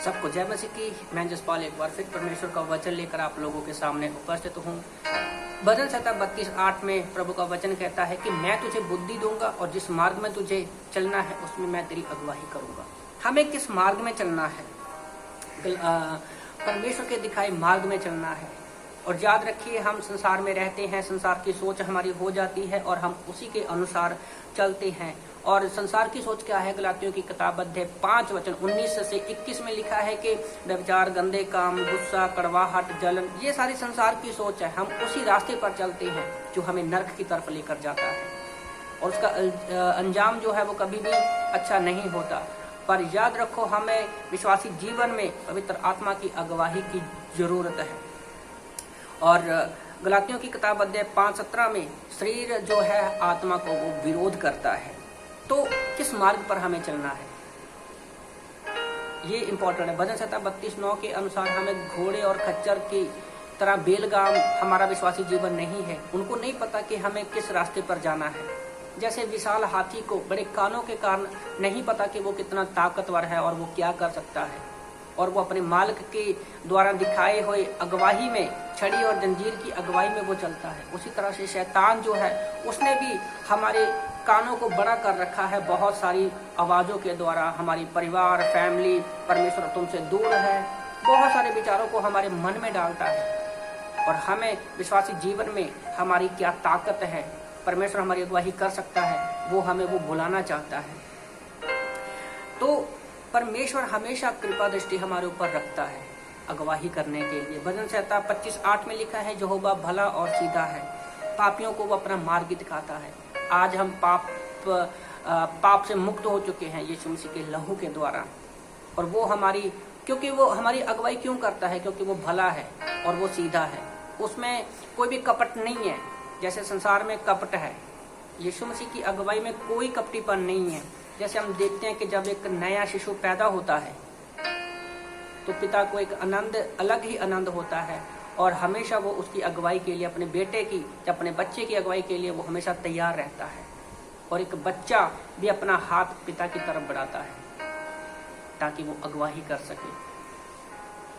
सबको जय मसीह की। मैं जसपाल एक बार फिर परमेश्वर का वचन लेकर आप लोगों के सामने उपस्थित हूँ। भजन संहिता 32:8 में प्रभु का वचन कहता है कि मैं तुझे बुद्धि दूंगा और जिस मार्ग में तुझे चलना है उसमें मैं तेरी अगुवाई करूंगा। हमें किस मार्ग में चलना है? परमेश्वर के दिखाए मार्ग में चलना है। और याद रखिए, हम संसार में रहते हैं, संसार की सोच हमारी हो जाती है और हम उसी के अनुसार चलते हैं। और संसार की सोच क्या है? गलातियों की किताब अध्याय 5 वचन 19 से 21 में लिखा है कि व्यभिचार, गंदे काम, गुस्सा, कड़वाहट, जलन, ये सारी संसार की सोच है। हम उसी रास्ते पर चलते हैं जो हमें नरक की तरफ लेकर जाता है और उसका अंजाम जो है वो कभी भी अच्छा नहीं होता। पर याद रखो, हमें विश्वासी जीवन में पवित्र आत्मा की अगुवाई की जरूरत है। और गलातियों की किताब अध्याय 5:17 में शरीर जो है आत्मा को वो विरोध करता है। तो किस मार्ग पर हमें चलना है, ये इंपॉर्टेंट है। भजन संहिता 32:9 के अनुसार हमें घोड़े और खच्चर की तरह बेलगाम हमारा विश्वासी जीवन नहीं है। उनको नहीं पता कि हमें किस रास्ते पर जाना है। जैसे विशाल हाथी को बड़े कानों के कारण नहीं पता कि वो कितना ताकतवर है और वो क्या कर सकता है, और वो अपने मालिक के द्वारा दिखाए हुए अगुवाई में, छड़ी और जंजीर की अगुवाई में वो चलता है। उसी तरह से शैतान जो है उसने भी हमारे कानों को बड़ा कर रखा है बहुत सारी आवाज़ों के द्वारा। हमारी परिवार, फैमिली, परमेश्वर तुमसे दूर है, बहुत सारे विचारों को हमारे मन में डालता है। और हमें विश्वासी जीवन में हमारी क्या ताकत है, परमेश्वर हमारी अगुवाई कर सकता है, वो हमें वो भुलाना चाहता है। तो परमेश्वर हमेशा कृपा दृष्टि हमारे ऊपर रखता है अगुवाई करने के लिए। भजन संहिता 25:8 में लिखा है, यहोवा भला और सीधा है, पापियों को वो अपना मार्ग दिखाता है। आज हम पाप से मुक्त हो चुके हैं यीशु मसीह के लहू के द्वारा। और वो क्योंकि वो हमारी अगुवाई क्यों करता है? क्योंकि वो भला है और वो सीधा है। उसमें कोई भी कपट नहीं है, जैसे संसार में कपट है। यीशु मसीह की अगुवाई में कोई कपटीपन नहीं है। जैसे हम देखते हैं कि जब एक नया शिशु पैदा होता है तो पिता को एक आनंद, अलग ही आनंद होता है, और हमेशा वो उसकी अगुवाई के लिए, अपने बेटे की, अपने बच्चे की अगुवाई के लिए वो हमेशा तैयार रहता है। और एक बच्चा भी अपना हाथ पिता की तरफ बढ़ाता है ताकि वो अगुवाई कर सके।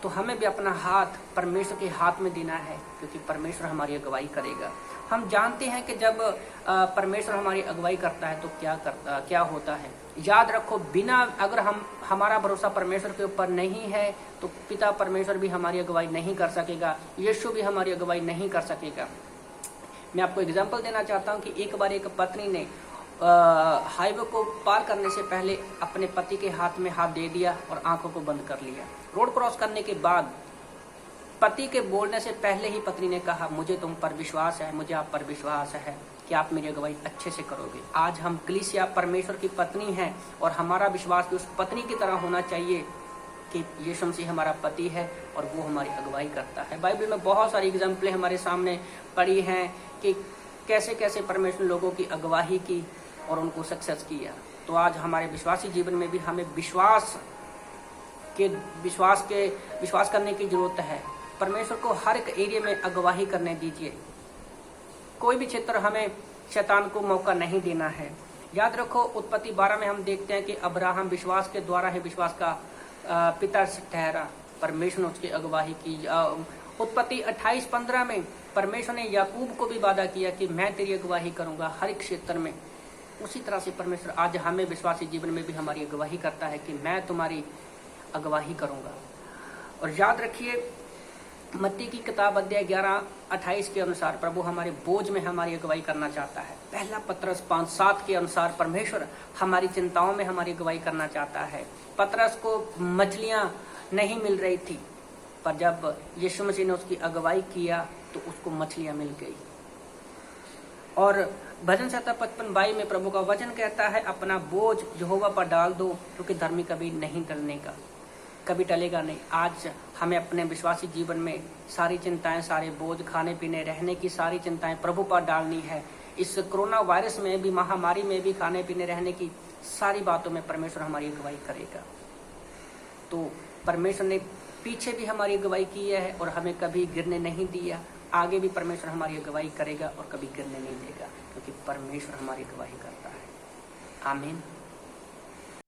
तो हमें भी अपना हाथ परमेश्वर के हाथ में देना है, क्योंकि परमेश्वर हमारी अगुवाई करेगा। हम जानते हैं कि जब परमेश्वर हमारी अगुवाई करता है तो क्या होता है। याद रखो, अगर हमारा भरोसा परमेश्वर के ऊपर नहीं है तो पिता परमेश्वर भी हमारी अगुवाई नहीं कर सकेगा, यीशु भी हमारी अगुवाई नहीं कर सकेगा। मैं आपको एग्जांपल देना चाहता हूँ कि एक बार एक पत्नी ने हाईवे को पार करने से पहले अपने पति के हाथ में हाथ दे दिया और आंखों को बंद कर लिया। रोड क्रॉस करने के बाद पति के बोलने से पहले ही पत्नी ने कहा, मुझे तुम पर विश्वास है, मुझे आप पर विश्वास है कि आप मेरी अगुवाई अच्छे से करोगे। आज हम कलीसिया परमेश्वर की पत्नी हैं और हमारा विश्वास भी उस पत्नी की तरह होना चाहिए कि यीशु मसीह हमारा पति है और वो हमारी अगुवाई करता है। बाइबल में बहुत सारी एग्जाम्पलें हमारे सामने पड़ी हैं कि कैसे कैसे परमेश्वर ने लोगों की अगुवाई की और उनको सक्सेस किया। तो आज हमारे विश्वासी जीवन में भी हमें विश्वास करने की जरूरत है। परमेश्वर को हर एक एरिया में अगुवाई करने दीजिए। कोई भी क्षेत्र हमें शैतान को मौका नहीं देना है। याद रखो, उत्पत्ति 12 में हम देखते हैं कि अब्राहम विश्वास के द्वारा ही विश्वास का पिता ठहरा। परमेश्वर ने उसकी अगुवाई की। उत्पत्ति 28:15 में परमेश्वर ने याकूब को भी वादा किया कि मैं तेरी अगुवाई करूंगा हर एक क्षेत्र में। उसी तरह से परमेश्वर आज हमें विश्वासी जीवन में भी हमारी अगुवाई करता है कि मैं तुम्हारी अगुवाई करूंगा। और याद रखिए, मत्ती की किताब अध्याय 11:28 के अनुसार प्रभु हमारे बोझ में हमारी अगुवाई करना चाहता है। पहला पतरस 5:7 के अनुसार परमेश्वर हमारी चिंताओं में हमारी अगुवाई करना चाहता है। पतरस को मछलियां नहीं मिल रही थी, पर जब यीशु मसीह ने उसकी अगुवाई किया तो उसको मछलियां मिल गई। और भजन संहिता 55:22 में प्रभु का वचन कहता है, अपना बोझ यहोवा पर डाल दो, क्योंकि धर्मी कभी टलेगा नहीं। आज हमें अपने विश्वासी जीवन में सारी चिंताएं, सारे बोझ, खाने पीने, रहने की सारी चिंताएं प्रभु पर डालनी है। इस कोरोना वायरस में भी, महामारी में भी, खाने पीने, रहने की सारी बातों में परमेश्वर हमारी अगुवाई करेगा। तो परमेश्वर ने पीछे भी हमारी अगुवाई की है और हमें कभी गिरने नहीं दिया। आगे भी परमेश्वर हमारी अगुवाई करेगा और कभी गिरने नहीं देगा, क्योंकि परमेश्वर हमारी अगुवाई करता है। आमीन।